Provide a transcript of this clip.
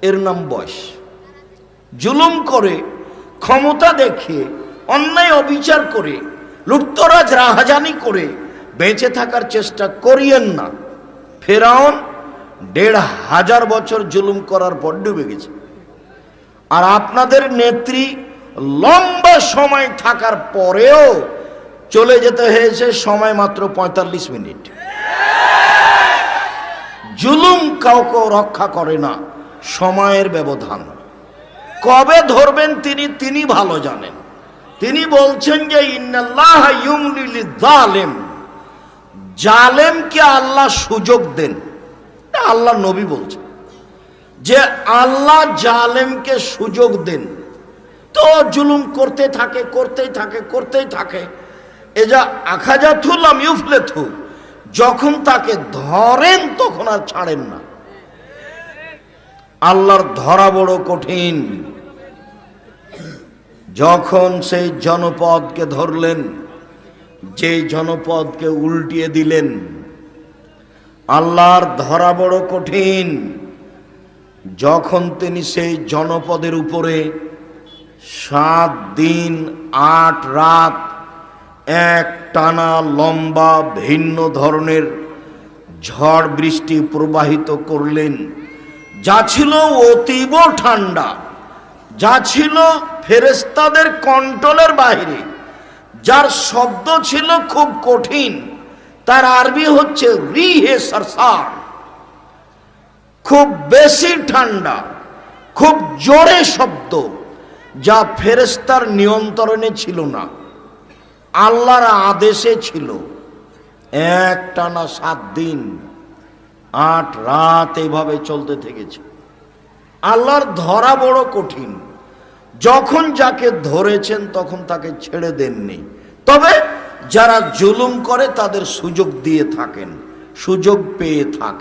এর নাম বয়স। জুলুম করে, ক্ষমতা দেখিয়ে, অন্যায় অবিচার করে, লুটতরাজ রাহাজানি করে বেঁচে থাকার চেষ্টা করিয়েন না। ফেরাউন ১৫০০ বছর জুলুম করার পর ডুবে গেছে, আর আপনাদের নেত্রী লম্বা সময় থাকার পরেও চলে যেতে হয়েছে সময় মাত্র ৪৫ মিনিট। জুলুম কাউকে রক্ষা করে না, সময়ের ব্যবধান। কবে ধরবেন তিনি ভালো জানেন। তিনি বলছেন যে ইন্নাল্লাহ ইউমলি লিয-যালিম, জালেমকে আল্লাহ সুযোগ দেন। আল্লাহ নবী বলছেন যে আল্লাহ জালেমকে সুযোগ দেন, তো জুলুম করতেই থাকে। এজা আখাযাথু লাম ইউফলিথু, যখন তাকে ধরেন তখন আর ছাড়েন না। আল্লাহর ধরা বড় কঠিন। যখন সেই জনপদকে ধরলেন, যে জনপদকে উল্টিয়ে দিলেন, আল্লাহর ধরা বড় কঠিন। যখন তিনি সেই জনপদের উপরে ৭ দিন ৮ রাত এক টানা লম্বা ভিন্ন ধরনের ঝড় বৃষ্টি প্রবাহিত করলেন, যা ছিল অতীব ঠান্ডা, যা ছিল ফেরেশতাদের কন্ট্রোলের বাইরে, যার শব্দ ছিল খুব কঠিন, তার আরবি হচ্ছে রিহে সারসার, খুব বেশি ঠান্ডা, খুব জোরে শব্দ, যা ফেরেশতার নিয়ন্ত্রণে ছিল না, আল্লাহর আদেশে ছিল। একটানা ৭ দিন ৮ রাত এইভাবে চলতে থেকেছে। আল্লাহর ধরা বড় কঠিন। যখন যাকে ধরেছেন তখন তাকে ছেড়ে দেননি, তবে যারা জুলুম করে তাদের সুযোগ দিয়ে থাকেন, সুযোগ পেয়ে থাকে।